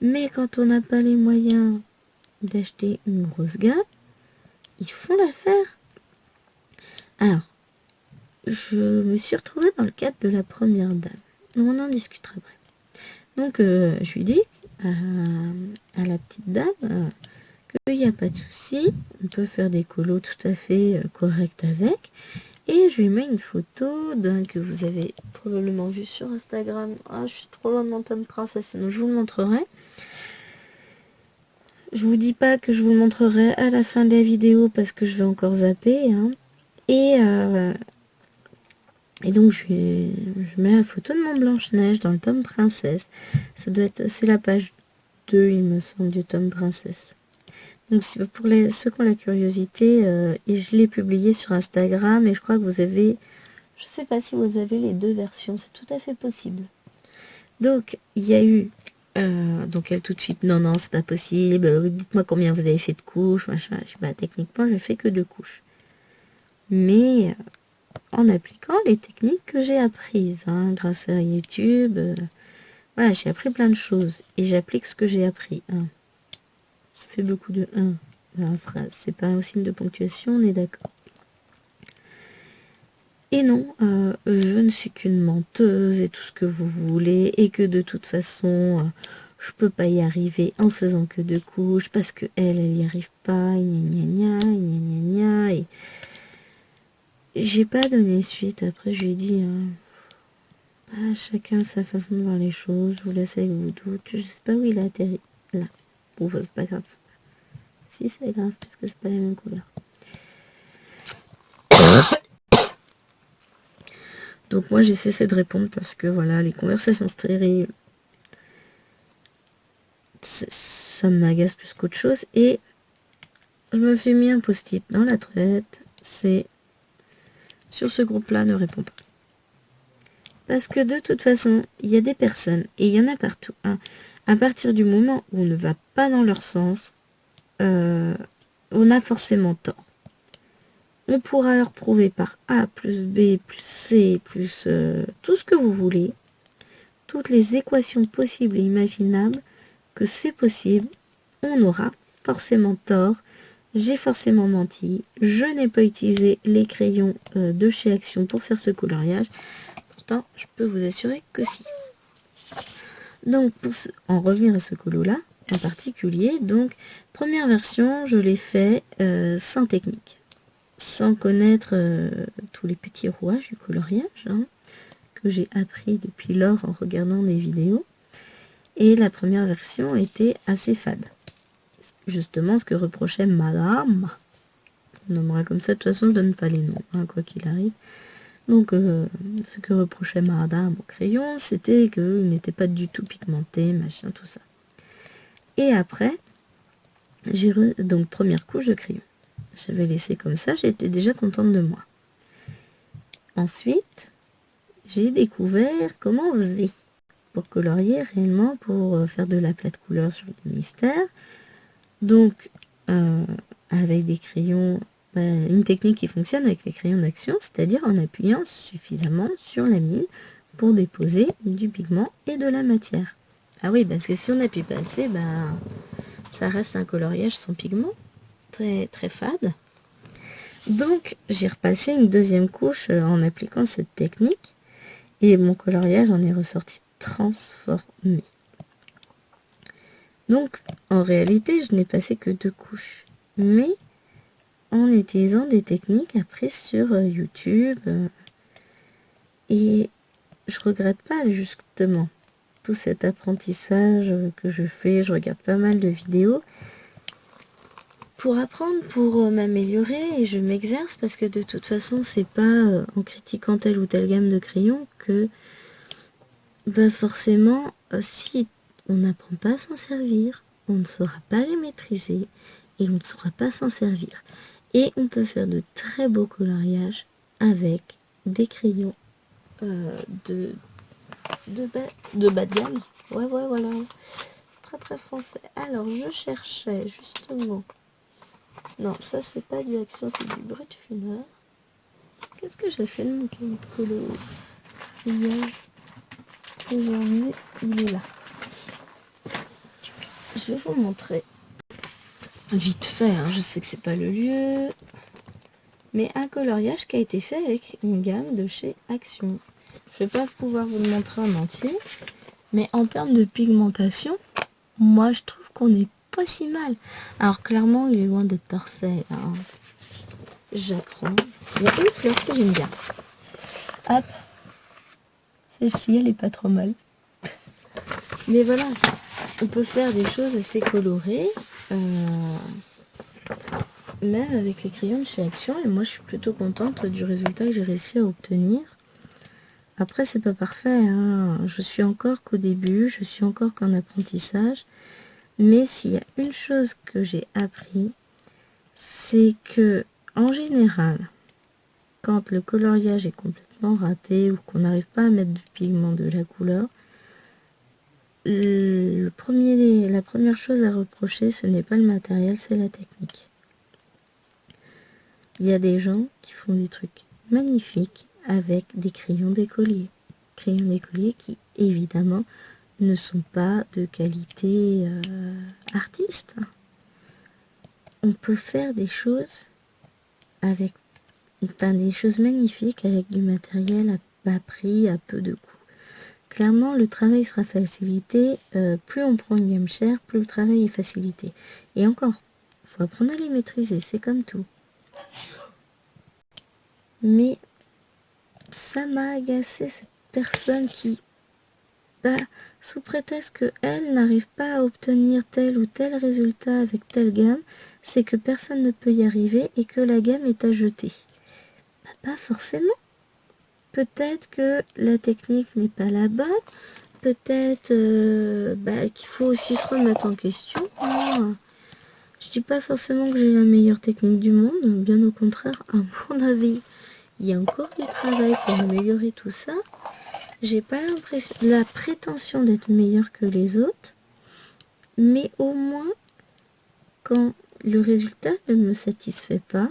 Mais quand on n'a pas les moyens d'acheter une grosse gamme, ils font l'affaire. Alors, je me suis retrouvée dans le cadre de la première dame. On en discutera après. Donc, je lui dis à la petite dame qu'il n'y a pas de souci, on peut faire des colos tout à fait corrects avec. Et je lui mets une photo d'un que vous avez probablement vu sur Instagram. Ah, je suis trop loin de mon tome princesse, sinon je vous le montrerai. Je vous dis pas que je vous le montrerai à la fin de la vidéo parce que je vais encore zapper, hein. Et donc je mets la photo de mon Blanche-Neige dans le tome princesse. Ça doit être, c'est la page 2, il me semble, du tome princesse. Donc pour ceux qui ont la curiosité, et je l'ai publié sur Instagram et je crois que vous avez, je sais pas si vous avez les deux versions, c'est tout à fait possible. Donc il y a eu, donc elle tout de suite, non c'est pas possible, dites-moi combien vous avez fait de couches, machin. Je dis, bah techniquement j'ai fait que 2 couches. Mais en appliquant les techniques que j'ai apprises, hein, grâce à YouTube, voilà, j'ai appris plein de choses et j'applique ce que j'ai appris, hein. Ça fait beaucoup de 1 dans la phrase. C'est pas un signe de ponctuation, on est d'accord. Et non, je ne suis qu'une menteuse et tout ce que vous voulez. Et que de toute façon, je peux pas y arriver en faisant que 2 couches. Parce que elle y arrive pas. Gna gna gna, gna gna gna. Et j'ai pas donné suite. Après, je lui ai dit, chacun sa façon de voir les choses. Je vous laisse avec vos doutes. Je sais pas où il a atterri. Là. Bon, c'est pas grave. Si, c'est grave, puisque c'est pas la même couleur. Donc moi, j'ai cessé de répondre parce que, voilà, les conversations stériles, ça m'agace plus qu'autre chose. Et je me suis mis un post-it dans la tête. C'est, sur ce groupe-là, ne réponds pas. Parce que de toute façon, il y a des personnes, et il y en a partout, hein, à partir du moment où on ne va pas dans leur sens, on a forcément tort. On pourra leur prouver par A plus B plus C plus tout ce que vous voulez, toutes les équations possibles et imaginables, que c'est possible. On aura forcément tort. J'ai forcément menti. Je n'ai pas utilisé les crayons de chez Action pour faire ce coloriage. Pourtant, je peux vous assurer que si. Donc, pour en revenir à ce colo-là, en particulier, donc, première version, je l'ai fait sans technique, sans connaître tous les petits rouages du coloriage, hein, que j'ai appris depuis lors en regardant des vidéos. Et la première version était assez fade. Justement, ce que reprochait madame, on nommera comme ça, de toute façon, je donne pas les noms, hein, quoi qu'il arrive. Donc, ce que reprochait madame au crayon, c'était qu'il n'était pas du tout pigmenté, machin, tout ça. Et après, donc première couche de crayon. J'avais laissé comme ça, j'étais déjà contente de moi. Ensuite, j'ai découvert comment on faisait pour colorier réellement, pour faire de la plate couleur sur le mystère. Donc, avec des crayons, une technique qui fonctionne avec les crayons d'action, c'est-à-dire en appuyant suffisamment sur la mine pour déposer du pigment et de la matière. Ah oui, parce que si on n'appuie pas assez, ça reste un coloriage sans pigment, très, très fade. Donc, j'ai repassé une deuxième couche en appliquant cette technique, et mon coloriage en est ressorti transformé. Donc, en réalité, je n'ai passé que 2 couches, mais en utilisant des techniques apprises sur YouTube, et je regrette pas justement tout cet apprentissage que je fais. Je regarde pas mal de vidéos pour apprendre, pour m'améliorer, et je m'exerce parce que de toute façon, c'est pas en critiquant telle ou telle gamme de crayons que forcément, si on n'apprend pas à s'en servir, on ne saura pas les maîtriser et on ne saura pas s'en servir. Et on peut faire de très beaux coloriages avec des crayons de bas de gamme. Ouais, voilà. Très très français. Alors, je cherchais justement... Non, ça c'est pas du Action, c'est du Brut Funeur. Qu'est-ce que j'ai fait de mon coloriage que j'ai emmené? Il est là. Je vais vous montrer vite fait, hein. Je sais que c'est pas le lieu, mais un coloriage qui a été fait avec une gamme de chez Action. Je vais pas pouvoir vous le montrer en entier, mais en termes de pigmentation, moi je trouve qu'on n'est pas si mal. Alors clairement, il est loin d'être parfait, hein. J'apprends. Il y a une fleur que j'aime bien. Hop, celle-ci, elle est pas trop mal. Mais voilà, on peut faire des choses assez colorées, même avec les crayons de chez Action, et moi je suis plutôt contente du résultat que j'ai réussi à obtenir. Après, c'est pas parfait, hein. Je suis encore qu'au début, je suis encore qu'en apprentissage, mais s'il y a une chose que j'ai appris, c'est que en général, quand le coloriage est complètement raté ou qu'on n'arrive pas à mettre du pigment, de la couleur, la première chose à reprocher, ce n'est pas le matériel, c'est la technique. Il y a des gens qui font des trucs magnifiques avec des crayons d'écolier. Crayons d'écolier qui, évidemment, ne sont pas de qualité artiste. On peut faire des choses avec, des choses magnifiques avec du matériel à bas prix, à peu de coût. Clairement, le travail sera facilité. Plus on prend une gamme chère, plus le travail est facilité. Et encore, il faut apprendre à les maîtriser, c'est comme tout. Mais ça m'a agacé, cette personne qui, sous prétexte qu'elle n'arrive pas à obtenir tel ou tel résultat avec telle gamme, c'est que personne ne peut y arriver et que la gamme est à jeter. Pas forcément. Peut-être que la technique n'est pas la bonne, peut-être qu'il faut aussi se remettre en question. Je dis pas forcément que j'ai la meilleure technique du monde, bien au contraire, à mon avis, il y a encore du travail pour améliorer tout ça. J'ai pas la prétention d'être meilleure que les autres, mais au moins, quand le résultat ne me satisfait pas,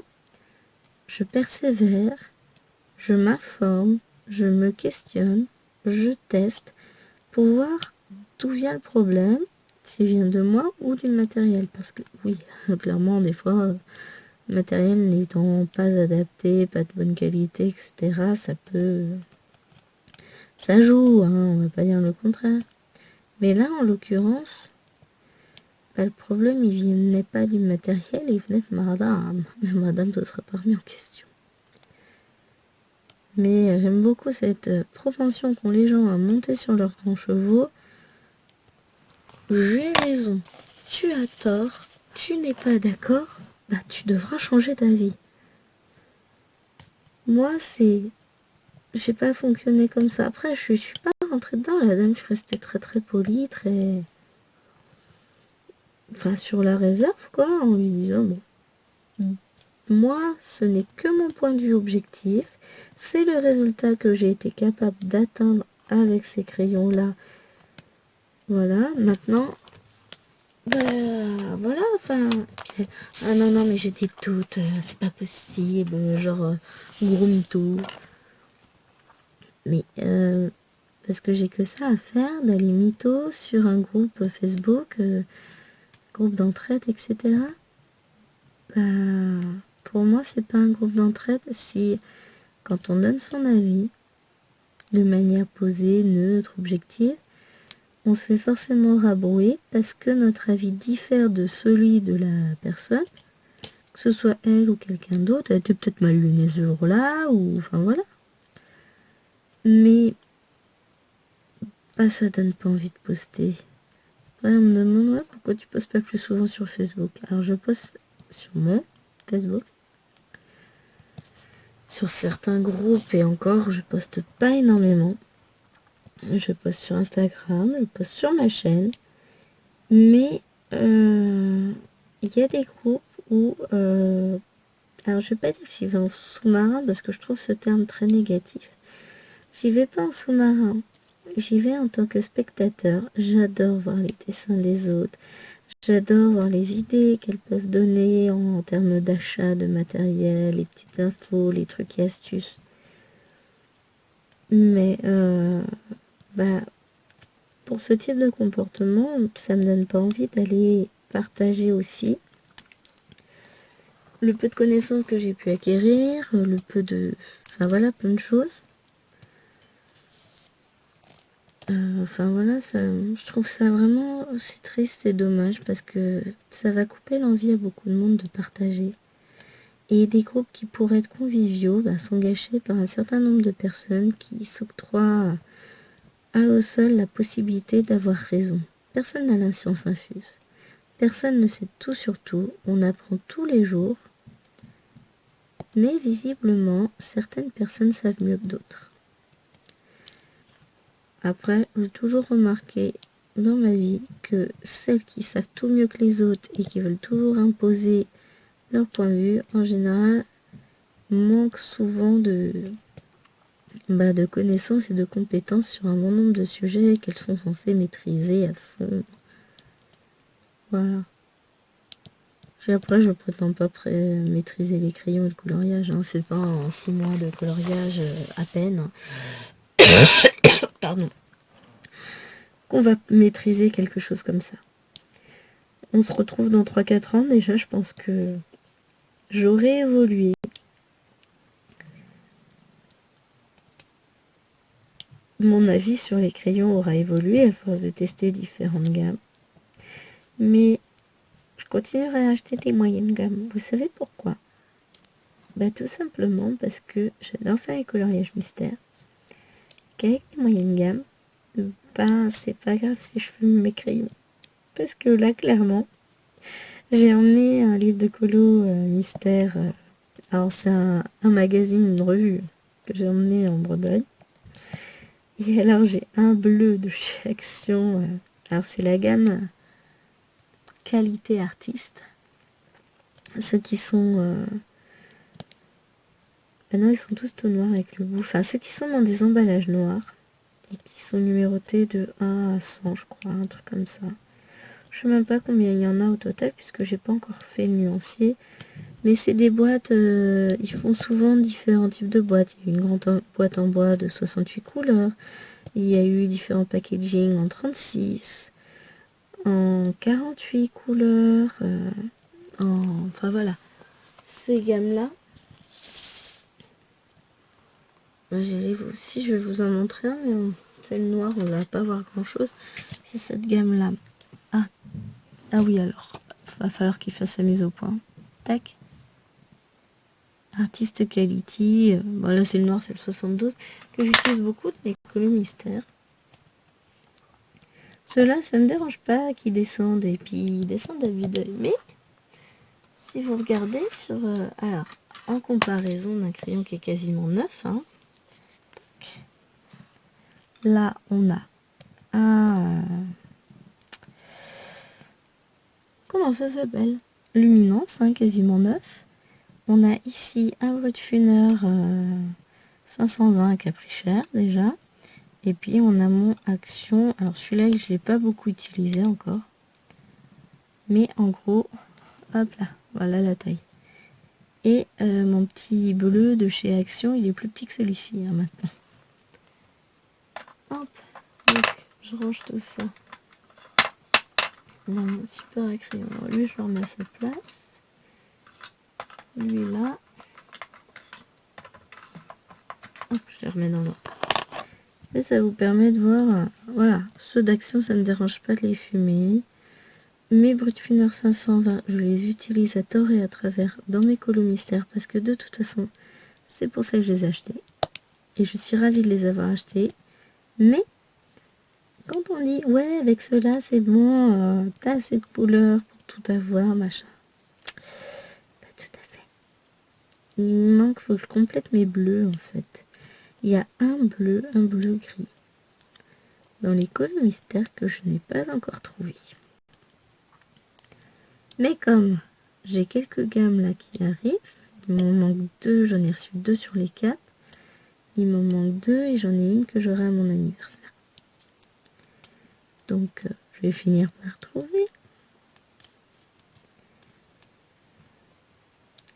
je persévère, je m'informe, je me questionne, je teste pour voir d'où vient le problème, s'il vient de moi ou du matériel. Parce que oui, clairement, des fois, le matériel n'étant pas adapté, pas de bonne qualité, etc., ça joue, hein, on va pas dire le contraire. Mais là, en l'occurrence, le problème, il venait pas du matériel, il venait de madame. Mais madame ne sera pas remis en question. Mais j'aime beaucoup cette propension qu'ont les gens à monter sur leurs grands chevaux. J'ai raison, tu as tort, tu n'es pas d'accord, bah tu devras changer d'avis. Moi, j'ai pas fonctionné comme ça. Après, je suis pas rentrée dedans, la dame, je suis restée très très polie, très... Enfin, sur la réserve, quoi, en lui disant, bon, moi, ce n'est que mon point de vue objectif, c'est le résultat que j'ai été capable d'atteindre avec ces crayons-là. Voilà, maintenant, bah, voilà, enfin... Ah non, non, mais j'ai des doutes, c'est pas possible, genre, groom tout. Mais, parce que j'ai que ça à faire, d'aller mytho sur un groupe Facebook, groupe d'entraide, etc. Bah, pour moi, c'est pas un groupe d'entraide si, quand on donne son avis, de manière posée, neutre, objective, on se fait forcément rabrouer parce que notre avis diffère de celui de la personne, que ce soit elle ou quelqu'un d'autre. Elle était peut-être mal lunée ce jour-là, ou enfin voilà. Mais bah, ça donne pas envie de poster. Ouais, on me demande pourquoi tu postes pas plus souvent sur Facebook. Alors je poste sur mon Facebook, sur certains groupes et encore je poste pas énormément. Je poste sur Instagram, je poste sur ma chaîne, mais il y a des groupes où alors je vais pas dire que j'y vais en sous-marin parce que je trouve ce terme très négatif. J'y vais pas en sous-marin, j'y vais en tant que spectateur. J'adore voir les dessins des autres. J'adore voir les idées qu'elles peuvent donner en termes d'achat de matériel, les petites infos, les trucs et astuces. Mais bah, pour ce type de comportement, ça me donne pas envie d'aller partager aussi le peu de connaissances que j'ai pu acquérir, le peu de... Enfin voilà, plein de choses. Enfin voilà, je trouve ça vraiment... C'est triste et dommage parce que ça va couper l'envie à beaucoup de monde de partager. Et des groupes qui pourraient être conviviaux sont gâchés par un certain nombre de personnes qui s'octroient à eux seuls la possibilité d'avoir raison. Personne n'a la science infuse. Personne ne sait tout sur tout. On apprend tous les jours. Mais visiblement, certaines personnes savent mieux que d'autres. Après, j'ai toujours remarqué dans ma vie que celles qui savent tout mieux que les autres et qui veulent toujours imposer leur point de vue, en général, manquent souvent de connaissances et de compétences sur un bon nombre de sujets qu'elles sont censées maîtriser à fond. Voilà. Après, je prétends pas maîtriser les crayons et le coloriage. C'est pas en 6 mois de coloriage à peine. Pardon. Qu'on va maîtriser quelque chose comme ça. On se retrouve dans 3-4 ans. Déjà, je pense que j'aurai évolué. Mon avis sur les crayons aura évolué à force de tester différentes gammes. Mais je continuerai à acheter des moyennes gammes. Vous savez pourquoi? Tout simplement parce que j'adore faire les coloriages mystères. Qu'avec les moyennes gammes, c'est pas grave si je fume mes crayons. Parce que là, clairement, j'ai emmené un livre de colo mystère. Alors c'est un magazine, une revue que j'ai emmené en Bretagne. Et alors j'ai un bleu de chez Action. Alors c'est la gamme qualité artiste. Ceux qui sont... non, ils sont tous tout noirs avec le bout. Enfin, ceux qui sont dans des emballages noirs. Et qui sont numérotés de 1 à 100, je crois. Un truc comme ça. Je sais même pas combien il y en a au total, puisque j'ai pas encore fait le nuancier. Mais c'est des boîtes, ils font souvent différents types de boîtes. Il y a une grande boîte en bois de 68 couleurs. Il y a eu différents packaging en 36, en 48 couleurs, enfin voilà. Ces gammes-là, si je vais vous en montrer un, mais c'est le noir, on va pas voir grand-chose. c'est cette gamme-là. Ah oui, alors, va falloir qu'il fasse sa mise au point. Tac. Artist Quality. Bon, là, c'est le noir, c'est le 72, que j'utilise beaucoup dans les colos mystères. Ceux-là, ça me dérange pas qu'ils descendent, et puis ils descendent à vue d'œil. Mais, si vous regardez sur... alors, en comparaison d'un crayon qui est quasiment neuf, hein, là, on a un... comment ça s'appelle? Luminance, hein, quasiment neuf. On a ici un Brutfuner 520 qui a pris cher déjà. Et puis on a mon Action. Alors celui-là, je ne l'ai pas beaucoup utilisé encore. Mais en gros, hop là, voilà la taille. Et mon petit bleu de chez Action, il est plus petit que celui-ci hein, maintenant. Hop, donc je range tout ça dans mon super à crayon. Alors, lui, je le remets à sa place. Lui là. Hop, je les remets dans l'ordre. Et ça vous permet de voir, voilà, ceux d'Action, ça ne me dérange pas de les fumer. Mes Brutfuner 520, je les utilise à tort et à travers dans mes colos mystères parce que de toute façon, c'est pour ça que je les ai achetés. Et je suis ravie de les avoir achetés. Mais, quand on dit, ouais, avec ceux-là, c'est bon, t'as assez de couleurs pour tout avoir, machin. Pas tout à fait. Il me manque, faut que je complète mes bleus, en fait. Il y a un bleu gris dans les colos mystères que je n'ai pas encore trouvé. Mais comme j'ai quelques gammes là qui arrivent, il m'en manque 2, j'en ai reçu 2 sur les 4. Il m'en manque 2 et j'en ai une que j'aurai à mon anniversaire. Donc je vais finir par trouver.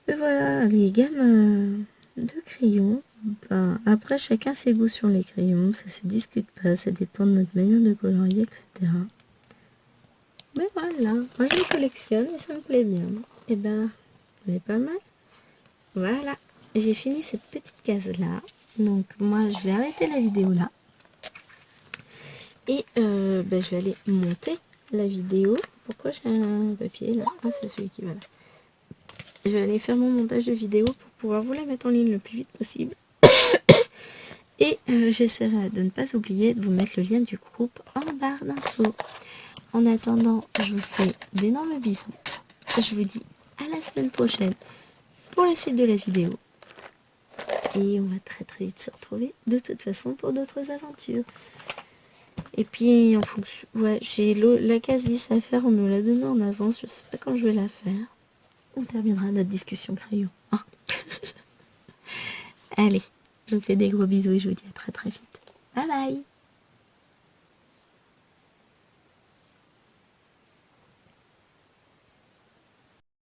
Et voilà, les gammes de crayons. Ben, après, chacun ses goûts sur les crayons, ça se discute pas, ça dépend de notre manière de colorier, etc. Mais voilà, moi je les collectionne et ça me plaît bien. Et ben, on est pas mal. Voilà, j'ai fini cette petite case là. Donc moi je vais arrêter la vidéo là. Et ben, je vais aller monter la vidéo. Pourquoi j'ai un papier là? Ah, c'est celui qui va là. Je vais aller faire mon montage de vidéo pour pouvoir vous la mettre en ligne le plus vite possible. Et j'essaierai de ne pas oublier de vous mettre le lien du groupe en barre d'infos. En attendant, je vous fais d'énormes bisous. Je vous dis à la semaine prochaine pour la suite de la vidéo. Et on va très très vite se retrouver de toute façon pour d'autres aventures. Et puis en fonction... ouais, j'ai la case 10 à faire, on me l'a donné en avance, je sais pas quand je vais la faire. On terminera notre discussion crayon. Hein. Allez, je vous fais des gros bisous et je vous dis à très très vite. Bye bye.